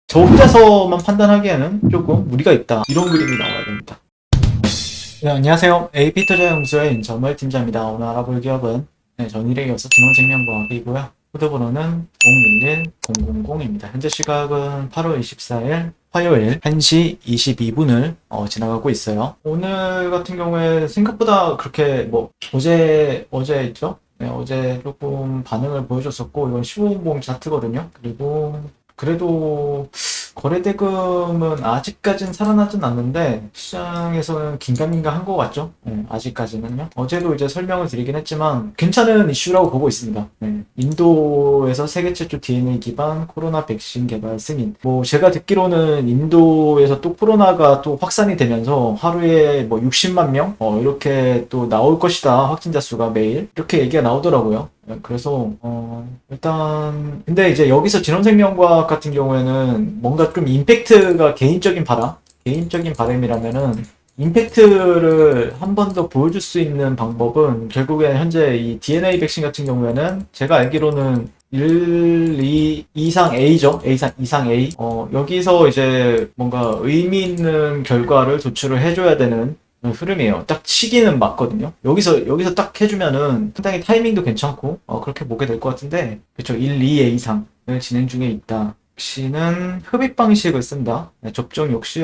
저 혼자서만 판단하기에는 조금 무리가 있다. 이런 그림이 나와야 됩니다. 네, 안녕하세요. AP투자연구소의 인천물 팀장입니다. 오늘 알아볼 기업은 전일에 이어서 진원생명과학이고요. 코드번호는 011000입니다. 현재 시각은 8월 24일 화요일 1시 22분을 지나가고 있어요. 오늘 같은 경우에 생각보다 그렇게 어제 했죠? 네, 어제 조금 반응을 보여줬었고, 이건 15분봉 차트거든요. 그리고 그래도 거래대금은 아직까진 살아나진 않는데 시장에서는 긴가민가 한 것 같죠? 네, 아직까지는요. 어제도 이제 설명을 드리긴 했지만 괜찮은 이슈라고 보고 있습니다. 네, 인도에서 세계 최초 DNA 기반 코로나 백신 개발 승인. 제가 듣기로는 인도에서 또 코로나가 또 확산이 되면서 하루에 60만 명 이렇게 또 나올 것이다. 확진자 수가 매일 이렇게 얘기가 나오더라고요. 그래서 일단 근데 이제 여기서 진원생명과학 같은 경우에는 뭔가 좀 임팩트가 개인적인 바람이라면은 임팩트를 한 번 더 보여줄 수 있는 방법은 결국엔 현재 이 DNA 백신 같은 경우에는 제가 알기로는 1, 2 이상 A죠. 이상 A. 여기서 이제 뭔가 의미 있는 결과를 도출을 해줘야 되는 흐름이에요. 딱 시기는 맞거든요. 여기서 딱 해주면은 상당히 타이밍도 괜찮고, 그렇게 보게 될 것 같은데, 그쵸. 1, 2회 이상을 진행 중에 있다. 역시는 흡입 방식을 쓴다. 네, 접종 역시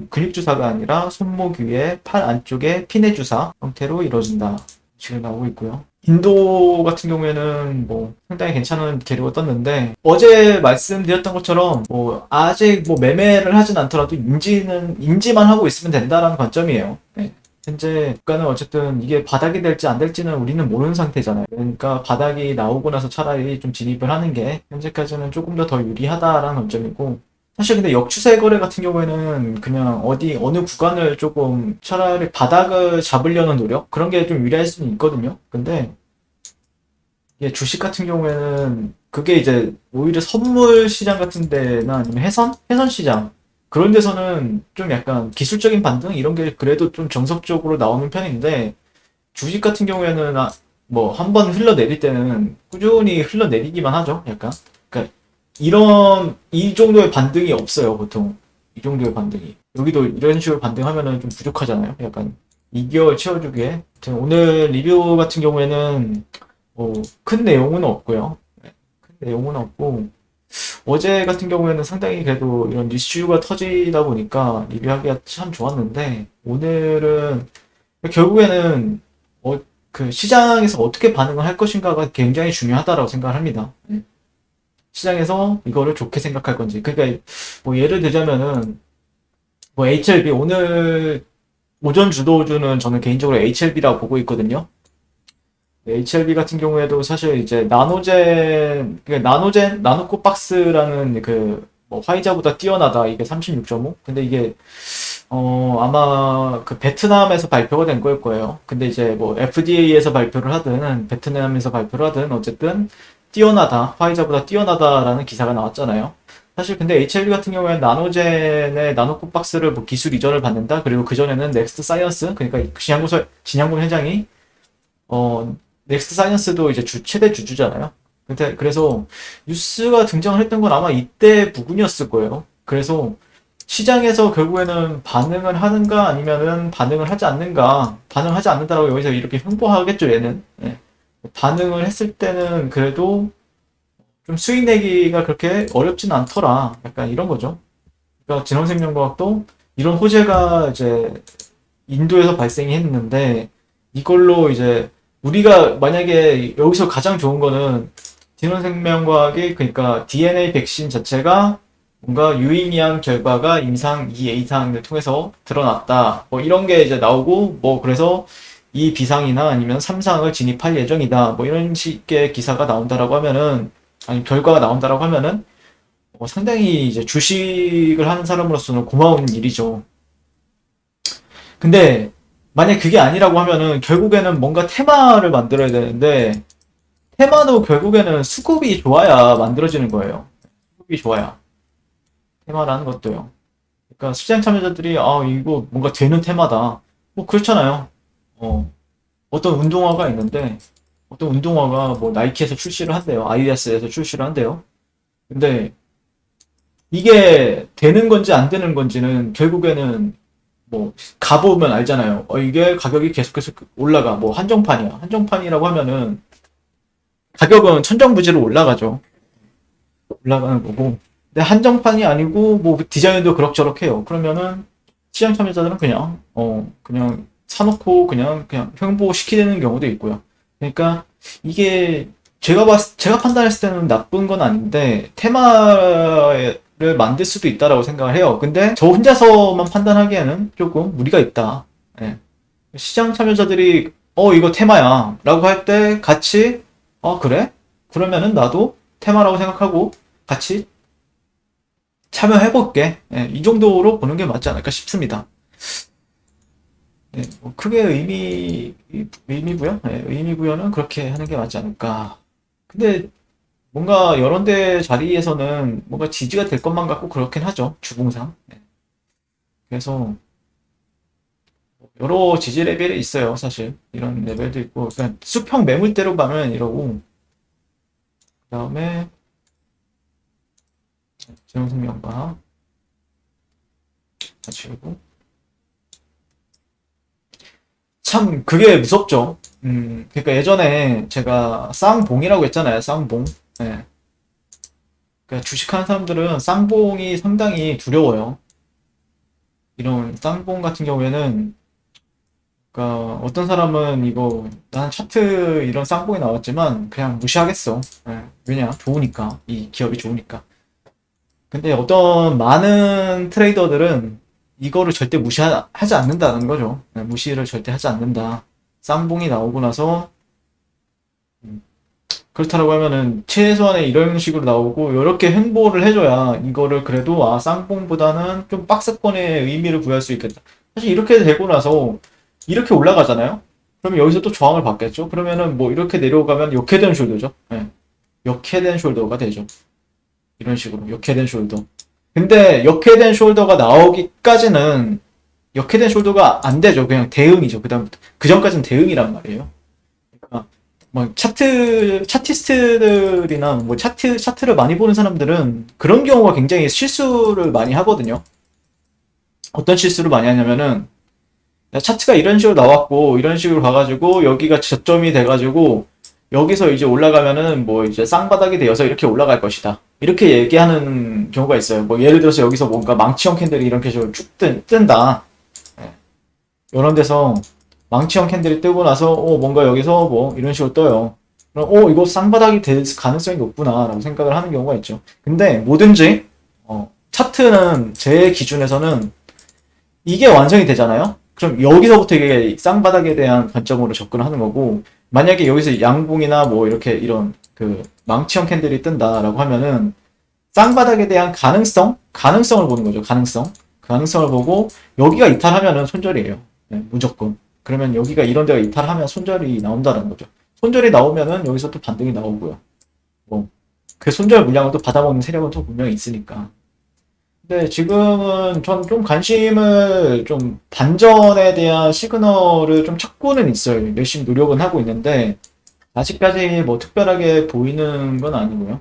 근육 주사가 아니라 손목 위에 팔 안쪽에 피내 주사 형태로 이루어진다. 지금 나오고 있고요. 인도 같은 경우에는 상당히 괜찮은 계류가 떴는데 어제 말씀드렸던 것처럼 아직 매매를 하진 않더라도 인지만 하고 있으면 된다라는 관점이에요. 네. 현재 국가는 어쨌든 이게 바닥이 될지 안 될지는 우리는 모르는 상태잖아요. 그러니까 바닥이 나오고 나서 차라리 좀 진입을 하는 게 현재까지는 조금 더 유리하다라는 관점이고, 사실 근데 역추세 거래 같은 경우에는 그냥 어느 구간을 조금 차라리 바닥을 잡으려는 노력? 그런 게 좀 유리할 수는 있거든요. 근데 이게 주식 같은 경우에는 그게 이제 오히려 선물 시장 같은 데나 아니면 회선 시장 그런 데서는 좀 약간 기술적인 반등 이런 게 그래도 좀 정석적으로 나오는 편인데, 주식 같은 경우에는 한 번 흘러내릴 때는 꾸준히 흘러내리기만 하죠. 약간. 그러니까 이 정도의 반등이 없어요, 보통. 이 정도의 반등이. 여기도 이런 식으로 반등하면은 좀 부족하잖아요. 약간 2개월 채워주기에. 아무튼 오늘 리뷰 같은 경우에는 큰 내용은 없고요. 네, 큰 내용은 없고, 어제 같은 경우에는 상당히 그래도 이런 이슈가 터지다 보니까 리뷰하기가 참 좋았는데, 오늘은 결국에는 그 시장에서 어떻게 반응을 할 것인가가 굉장히 중요하다고 생각을 합니다. 시장에서 이거를 좋게 생각할 건지. 그러니까 예를 들자면은 HLB 오늘 오전 주도주는 저는 개인적으로 HLB라고 보고 있거든요. HLB 같은 경우에도 사실 이제 나노코박스라는 화이자보다 뛰어나다. 이게 36.5. 근데 이게 아마 그 베트남에서 발표가 된 걸 거예요. 근데 이제 FDA에서 발표를 하든 베트남에서 발표를 하든 어쨌든 뛰어나다, 화이자보다 뛰어나다라는 기사가 나왔잖아요. 사실 근데 HLB 같은 경우에는 나노젠의 나노코박스를 기술 이전을 받는다. 그리고 그 전에는 넥스트 사이언스, 그러니까 진양군 회장이 넥스트 사이언스도 이제 최대 주주잖아요. 근데 그래서 뉴스가 등장을 했던 건 아마 이때 부근이었을 거예요. 그래서 시장에서 결국에는 반응을 하는가 아니면은 반응을 하지 않는가, 반응하지 않는다라고 여기서 이렇게 홍보하겠죠, 얘는. 예. 반응을 했을 때는 그래도 좀 수익 내기가 그렇게 어렵진 않더라. 약간 이런 거죠. 그러니까 진원생명과학도 이런 호재가 이제 인도에서 발생이 했는데, 이걸로 이제 우리가 만약에 여기서 가장 좋은 거는 진원생명과학이, 그러니까 DNA 백신 자체가 뭔가 유의미한 결과가 임상 2 이상을 통해서 드러났다. 이런 게 이제 나오고, 그래서 이 비상이나 아니면 3상을 진입할 예정이다. 이런 식의 기사가 나온다라고 하면은, 아니, 결과가 나온다라고 하면은, 상당히 이제 주식을 하는 사람으로서는 고마운 일이죠. 근데, 만약 그게 아니라고 하면은, 결국에는 뭔가 테마를 만들어야 되는데, 테마도 결국에는 수급이 좋아야 만들어지는 거예요. 수급이 좋아야. 테마라는 것도요. 그러니까 시장 참여자들이 이거 뭔가 되는 테마다. 그렇잖아요. 어, 어떤 운동화가 있는데 어떤 운동화가 나이키에서 출시를 한대요. 아디다스에서 출시를 한대요. 근데 이게 되는 건지 안 되는 건지는 결국에는 뭐 가보면 알잖아요. 이게 가격이 계속해서 올라가. 뭐 한정판이야. 한정판이라고 하면은 가격은 천정부지로 올라가죠. 올라가는 거고. 근데 한정판이 아니고 뭐 디자인도 그럭저럭해요. 그러면은 시장 참여자들은 그냥 그냥 사놓고 그냥 횡보시키는 경우도 있고요. 그러니까 이게 제가 판단했을 때는 나쁜 건 아닌데 테마를 만들 수도 있다라고 생각을 해요. 근데 저 혼자서만 판단하기에는 조금 무리가 있다. 예. 시장 참여자들이 이거 테마야 라고 할 때 같이 그래? 그러면은 나도 테마라고 생각하고 같이 참여해볼게. 예, 이 정도로 보는 게 맞지 않을까 싶습니다. 네, 뭐 크게 의미부여? 네, 의미부여는 그렇게 하는 게 맞지 않을까. 근데 뭔가 여러 대 자리에서는 뭔가 지지가 될 것만 같고 그렇긴 하죠. 주봉상. 네. 그래서 여러 지지 레벨이 있어요. 사실 이런 레벨도 있고 그냥 수평 매물대로 가면 이러고 그 다음에 재무생명과 같이 이고 참 그게 무섭죠. 그러니까 예전에 제가 쌍봉이라고 했잖아요. 쌍봉. 네. 그러니까 주식하는 사람들은 쌍봉이 상당히 두려워요. 이런 쌍봉 같은 경우에는 그러니까 어떤 사람은 이거 난 차트 이런 쌍봉이 나왔지만 그냥 무시하겠어. 네. 왜냐? 좋으니까. 이 기업이 좋으니까. 근데 어떤 많은 트레이더들은 이거를 절대 무시하지 않는다는 거죠. 네, 무시를 절대 하지 않는다. 쌍봉이 나오고 나서 그렇다고 하면은 최소한의 이런 식으로 나오고 이렇게 행보를 해줘야 이거를 그래도 쌍봉보다는 좀 박스권의 의미를 부여할 수 있겠다. 사실 이렇게 되고 나서 이렇게 올라가잖아요. 그러면 여기서 또 저항을 받겠죠. 그러면은 뭐 이렇게 내려가면 역회된 숄더죠. 네. 역회된 숄더가 되죠. 이런 식으로 역회된 숄더. 근데 역회된 숄더가 나오기까지는 역회된 숄더가 안 되죠. 그냥 대응이죠. 그다음부터 그 전까지는 대응이란 말이에요. 그러니까 막 차티스트들이나 뭐 차트를 많이 보는 사람들은 그런 경우가 굉장히 실수를 많이 하거든요. 어떤 실수를 많이 하냐면은 차트가 이런 식으로 나왔고 이런 식으로 가가지고 여기가 저점이 돼가지고 여기서 이제 올라가면은 뭐 이제 쌍바닥이 되어서 이렇게 올라갈 것이다. 이렇게 얘기하는 경우가 있어요. 뭐 예를 들어서 여기서 뭔가 망치형 캔들이 이렇게 쭉 뜬다. 예. 이런 데서 망치형 캔들이 뜨고 나서 뭔가 여기서 뭐 이런 식으로 떠요. 그럼 이거 쌍바닥이 될 가능성이 높구나 라고 생각을 하는 경우가 있죠. 근데 뭐든지 차트는 제 기준에서는 이게 완성이 되잖아요. 그럼 여기서부터 이게 쌍바닥에 대한 관점으로 접근하는 거고 만약에 여기서 양봉이나 뭐 이렇게 이런 그 망치형 캔들이 뜬다라고 하면은 쌍바닥에 대한 가능성을 보는 거죠. 가능성을 보고 여기가 이탈하면은 손절이에요. 네, 무조건. 그러면 여기가 이런 데가 이탈하면 손절이 나온다는 거죠. 손절이 나오면은 여기서 또 반등이 나오고요. 뭐 그 손절 물량을 또 받아먹는 세력은 또 분명히 있으니까. 근데 지금은 전 좀 관심을 좀 반전에 대한 시그널을 좀 찾고는 있어요. 열심히 노력은 하고 있는데 아직까지 뭐 특별하게 보이는 건 아니고요.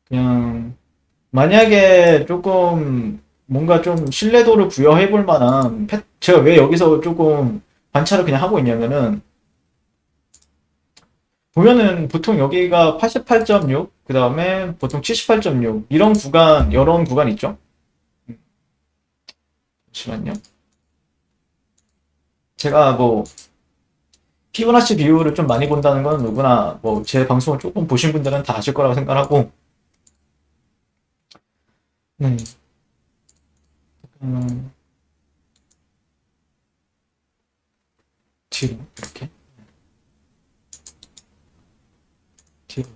그냥 만약에 조금 뭔가 좀 신뢰도를 부여해 볼 만한 제가 왜 여기서 조금 관찰을 그냥 하고 있냐면은 보면은 보통 여기가 88.6 그 다음에 보통 78.6 이런 구간 있죠? 잠시만요. 제가 뭐 피보나치 비율을 좀 많이 본다는 건 누구나 뭐 제 방송을 조금 보신 분들은 다 아실 거라고 생각하고 네. 음, 뒤로 이렇게 뒤로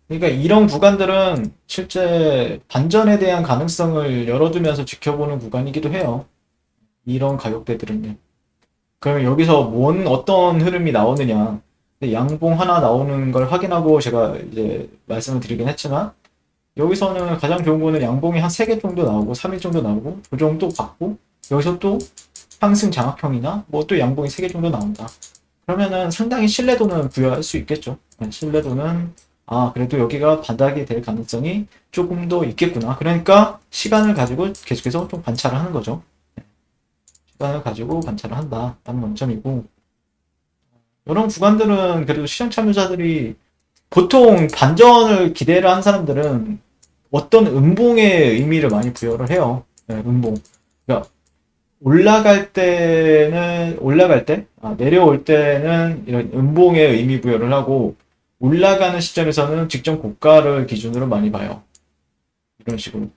그러니까 이런 구간들은 실제 반전에 대한 가능성을 열어두면서 지켜보는 구간이기도 해요. 이런 가격대들은요. 그러면 여기서 어떤 흐름이 나오느냐. 양봉 하나 나오는 걸 확인하고 제가 이제 말씀을 드리긴 했지만, 여기서는 가장 좋은 거는 양봉이 한 3개 정도 나오고, 3일 정도 나오고, 조정 또 받고, 여기서 또 상승 장악형이나, 뭐 또 양봉이 3개 정도 나온다. 그러면은 상당히 신뢰도는 부여할 수 있겠죠. 신뢰도는 그래도 여기가 바닥이 될 가능성이 조금 더 있겠구나. 그러니까 시간을 가지고 계속해서 좀 관찰을 하는 거죠. 시간을 가지고 관찰을 한다라는 관점이고, 이런 구간들은 그래도 시장 참여자들이 보통 반전을 기대를 한 사람들은 어떤 음봉의 의미를 많이 부여를 해요. 네, 음봉. 그러니까 올라갈 때, 내려올 때는 이런 음봉의 의미 부여를 하고, 올라가는 시점에서는 직전 고가를 기준으로 많이 봐요. 이런 식으로.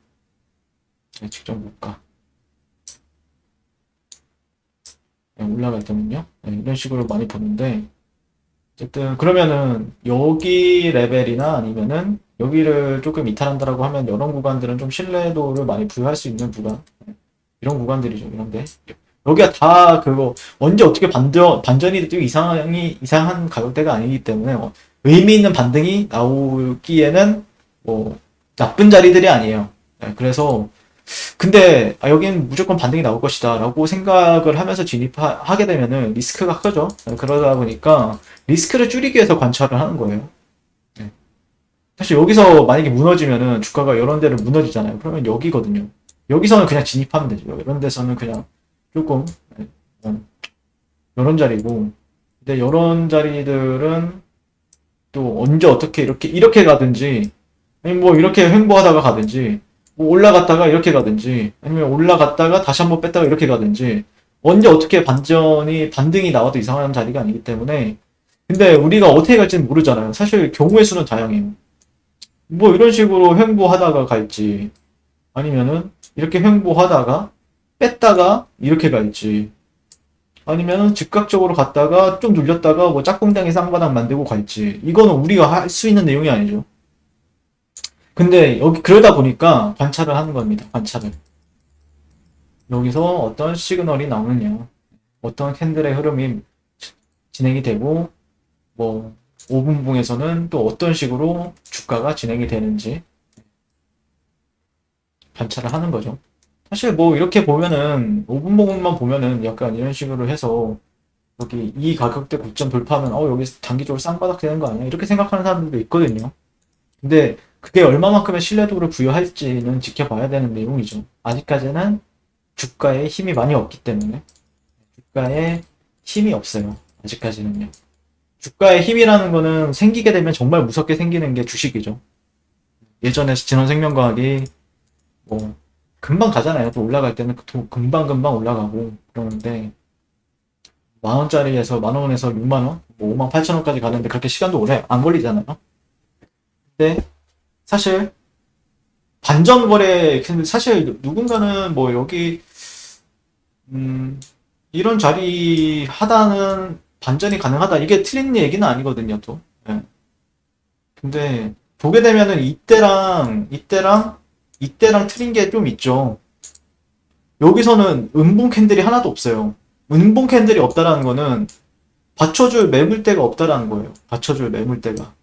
네, 직전 고가. 네, 올라갈 때는요. 네, 이런 식으로 많이 보는데, 어쨌든, 그러면은, 여기 레벨이나 아니면은, 여기를 조금 이탈한다라고 하면, 이런 구간들은 좀 신뢰도를 많이 부여할 수 있는 구간. 이런 구간들이죠. 이런데. 여기가 다 그거 언제 어떻게 반전이 되고 이상한 가격대가 아니기 때문에 의미 있는 반등이 나오기에는 뭐 나쁜 자리들이 아니에요. 네, 그래서 근데 여긴 무조건 반등이 나올 것이다 라고 생각을 하면서 진입하게 되면은 리스크가 크죠. 네, 그러다 보니까 리스크를 줄이기 위해서 관찰을 하는 거예요. 네. 사실 여기서 만약에 무너지면은 주가가 이런 데를 무너지잖아요. 그러면 여기거든요. 여기서는 그냥 진입하면 되죠. 이런 데서는 그냥 조금 이런 자리고, 근데 이런 자리들은 또 언제 어떻게 이렇게 가든지, 아니 뭐 이렇게 횡보하다가 가든지, 뭐 올라갔다가 이렇게 가든지, 아니면 올라갔다가 다시 한번 뺐다가 이렇게 가든지, 언제 어떻게 반등이 나와도 이상한 자리가 아니기 때문에, 근데 우리가 어떻게 갈지는 모르잖아요. 사실 경우의 수는 다양해요. 뭐 이런 식으로 횡보하다가 갈지, 아니면은 이렇게 횡보하다가 뺐다가 이렇게 갈지, 아니면은 즉각적으로 갔다가 좀 눌렸다가 뭐 짝꿍당이 쌍바닥 만들고 갈지, 이거는 우리가 할 수 있는 내용이 아니죠. 근데 여기 그러다 보니까 관찰을 하는 겁니다. 관찰을. 여기서 어떤 시그널이 나오느냐, 어떤 캔들의 흐름이 진행이 되고, 뭐 5분봉에서는 또 어떤 식으로 주가가 진행이 되는지 관찰을 하는 거죠. 사실 뭐 이렇게 보면은 5분봉만 보면은 약간 이런 식으로 해서 여기 이 가격대 고점 돌파하면 여기 단기적으로 쌍바닥 되는 거 아니야? 이렇게 생각하는 사람들도 있거든요. 근데 그게 얼마만큼의 신뢰도를 부여할지는 지켜봐야 되는 내용이죠. 아직까지는 주가에 힘이 많이 없기 때문에. 주가에 힘이 없어요. 아직까지는요. 주가의 힘이라는 거는 생기게 되면 정말 무섭게 생기는 게 주식이죠. 예전에 진원생명과학이 뭐 금방 가잖아요. 또 올라갈 때는 금방 올라가고 그러는데 10,000원짜리에서 10,000원에서 60,000원, 뭐 58,000원까지 가는데 그렇게 시간도 오래 안 걸리잖아요. 근데 사실 반전 거래, 근데 사실 누군가는 뭐 여기 이런 자리 하다는 반전이 가능하다, 이게 틀린 얘기는 아니거든요. 또. 예. 근데 보게 되면은 이때랑 틀린 게 좀 있죠. 여기서는 음봉 캔들이 하나도 없어요. 음봉 캔들이 없다라는 거는 받쳐줄 매물대가 없다라는 거예요. 받쳐줄 매물대가.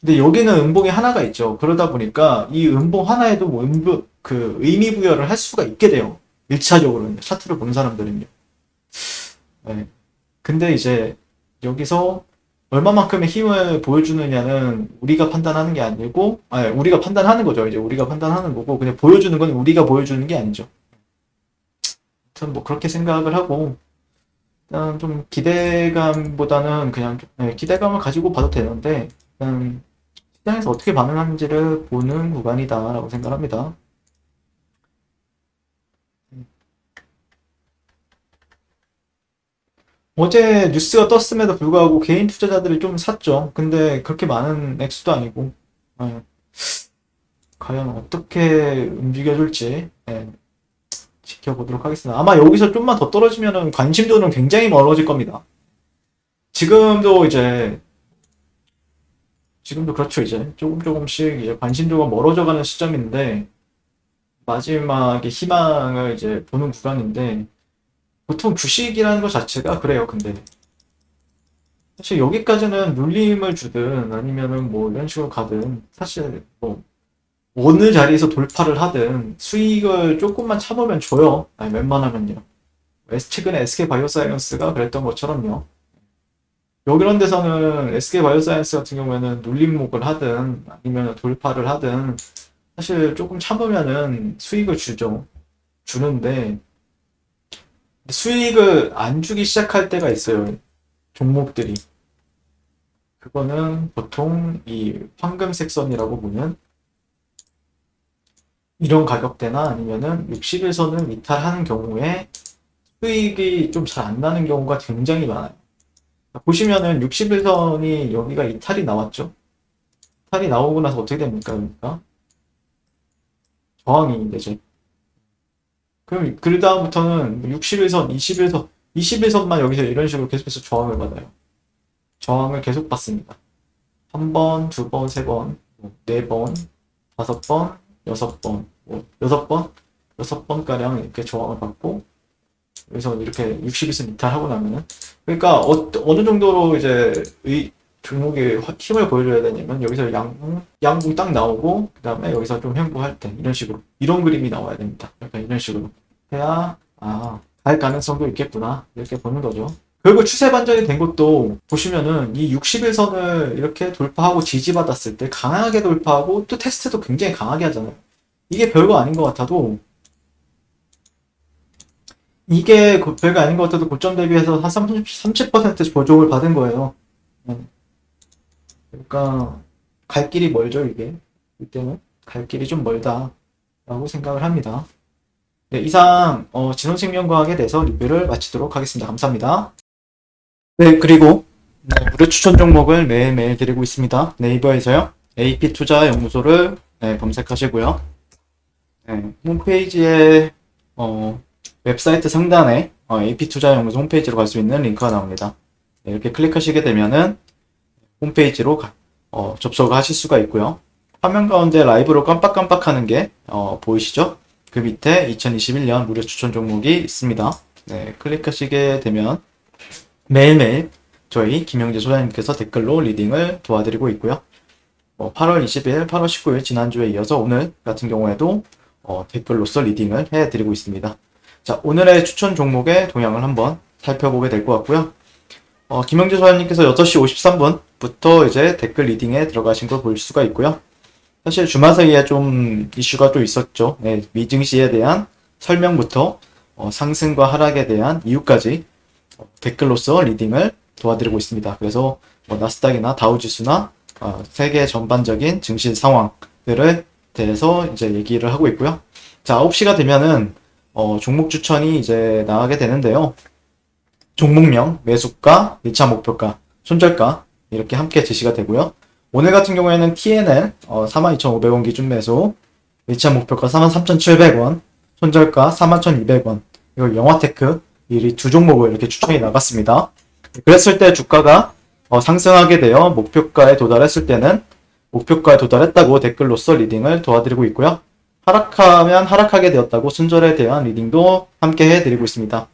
근데 여기는 음봉이 하나가 있죠. 그러다 보니까 이 음봉 하나에도 뭐 의미 부여를 할 수가 있게 돼요. 1차적으로는. 차트를 보는 사람들은요. 네. 근데 이제 여기서 얼마만큼의 힘을 보여주느냐는 우리가 판단하는 게 아니고, 우리가 판단하는 거죠. 이제 우리가 판단하는 거고, 그냥 보여주는 건 우리가 보여주는 게 아니죠. 아무튼 뭐 그렇게 생각을 하고, 일단 좀 기대감보다는 그냥 기대감을 가지고 봐도 되는데, 일단 시장에서 어떻게 반응하는지를 보는 구간이다라고 생각합니다. 어제 뉴스가 떴음에도 불구하고 개인 투자자들이 좀 샀죠. 근데 그렇게 많은 액수도 아니고, 예, 과연 어떻게 움직여줄지 지켜보도록 하겠습니다. 아마 여기서 좀만 더 떨어지면은 관심도는 굉장히 멀어질 겁니다. 지금도 이제 지금도 그렇죠. 이제 조금씩 이제 관심도가 멀어져가는 시점인데, 마지막에 희망을 이제 보는 구간인데, 보통 주식이라는 것 자체가 그래요. 근데 사실 여기까지는 눌림을 주든 아니면은 뭐 이런 식으로 가든, 사실 뭐 어느 자리에서 돌파를 하든 수익을 조금만 참으면 줘요. 웬만하면요. 최근에 SK 바이오사이언스가 그랬던 것처럼요. 이런 데서는 SK바이오사이언스 같은 경우에는 눌림목을 하든 아니면 돌파를 하든 사실 조금 참으면은 수익을 주죠. 주는데 수익을 안 주기 시작할 때가 있어요. 종목들이. 그거는 보통 이 황금색 선이라고 보면 이런 가격대나 아니면은 60일선을 이탈하는 경우에 수익이 좀 잘 안 나는 경우가 굉장히 많아요. 보시면은 60일선이 여기가 이탈이 나왔죠. 이탈이 나오고 나서 어떻게 됩니까? 그러니까 저항이 되죠. 그럼 그 다음부터는 60일선, 21선, 21선만 여기서 이런 식으로 계속해서 저항을 받아요. 저항을 계속 받습니다. 한 번, 두 번, 세 번, 네 번, 다섯 번, 여섯 번, 여섯 번, 여섯 번가량 이렇게 저항을 받고, 그래서 이렇게 60일선 이탈하고 나면은, 그러니까 어느 정도로 이제 종목에 힘을 보여줘야 되냐면, 여기서 양궁 딱 나오고, 그 다음에 여기서 좀 횡보할 때, 이런 식으로. 이런 그림이 나와야 됩니다. 약간 이런 식으로. 해야, 갈 가능성도 있겠구나. 이렇게 보는 거죠. 그리고 추세 반전이 된 것도 보시면은 이 60일선을 이렇게 돌파하고 지지받았을 때 강하게 돌파하고 또 테스트도 굉장히 강하게 하잖아요. 이게 별거 아닌 것 같아도 이게 별거 아닌 것 같아도 고점 대비해서 한 30% 보조를 받은 거예요. 그러니까 갈 길이 멀죠, 이게. 이때는 갈 길이 좀 멀다라고 생각을 합니다. 네, 이상 진원생명과학에 대해서 리뷰를 마치도록 하겠습니다. 감사합니다. 네, 그리고 무료 추천 종목을 매일매일 드리고 있습니다. 네이버에서요. AP투자연구소를 검색하시고요. 홈페이지에 웹사이트 상단에 AP투자연구소 홈페이지로 갈 수 있는 링크가 나옵니다. 네, 이렇게 클릭하시게 되면은 홈페이지로 접속을 하실 수가 있고요. 화면 가운데 라이브로 깜빡깜빡하는 게 보이시죠? 그 밑에 2021년 무료 추천 종목이 있습니다. 네, 클릭하시게 되면 매일매일 저희 김영재 소장님께서 댓글로 리딩을 도와드리고 있고요. 8월 20일, 8월 19일 지난주에 이어서 오늘 같은 경우에도 댓글로서 리딩을 해드리고 있습니다. 자, 오늘의 추천 종목의 동향을 한번 살펴보게 될 것 같고요. 김영재 소장님께서 6시 53분부터 이제 댓글 리딩에 들어가신 걸 볼 수가 있고요. 사실 주말 사이에 좀 이슈가 또 있었죠. 네, 미증시에 대한 설명부터 상승과 하락에 대한 이유까지 댓글로서 리딩을 도와드리고 있습니다. 그래서 나스닥이나 다우지수나 세계 전반적인 증시 상황들을 대해서 이제 얘기를 하고 있고요. 자, 9시가 되면은 종목 추천이 이제 나가게 되는데요. 종목명, 매수가, 1차 목표가, 손절가 이렇게 함께 제시가 되고요. 오늘 같은 경우에는 TNL 42,500원 기준 매수, 1차 목표가 43,700원, 손절가 41,200원, 그리고 영화테크 이 두 종목을 이렇게 추천이 나갔습니다. 그랬을 때 주가가 상승하게 되어 목표가에 도달했을 때는 목표가에 도달했다고 댓글로서 리딩을 도와드리고 있고요. 하락하면 하락하게 되었다고 순절에 대한 리딩도 함께 해드리고 있습니다.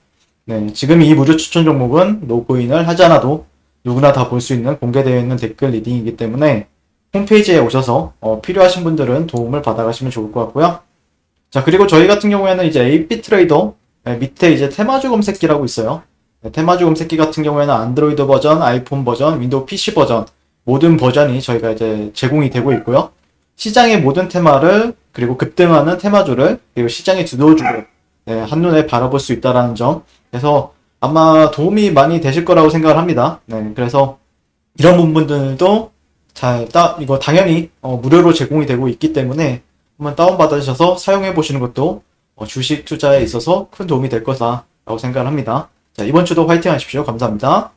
네, 지금 이 무료 추천 종목은 로그인을 하지 않아도 누구나 다 볼 수 있는 공개되어 있는 댓글 리딩이기 때문에 홈페이지에 오셔서 필요하신 분들은 도움을 받아가시면 좋을 것 같고요. 자, 그리고 저희 같은 경우에는 이제 AP 트레이더 밑에 이제 테마주 검색기라고 있어요. 테마주 검색기 같은 경우에는 안드로이드 버전, 아이폰 버전, 윈도우 PC 버전 모든 버전이 저희가 이제 제공이 되고 있고요. 시장의 모든 테마를 그리고 급등하는 테마주를 그리고 시장의 주도주를 한눈에 바라볼 수 있다는 점. 그래서 아마 도움이 많이 되실 거라고 생각을 합니다. 네, 그래서 이런 부분들도 이거 당연히 무료로 제공이 되고 있기 때문에 한번 다운받으셔서 사용해 보시는 것도 주식 투자에 있어서 큰 도움이 될 거다라고 생각을 합니다. 자, 이번 주도 화이팅 하십시오. 감사합니다.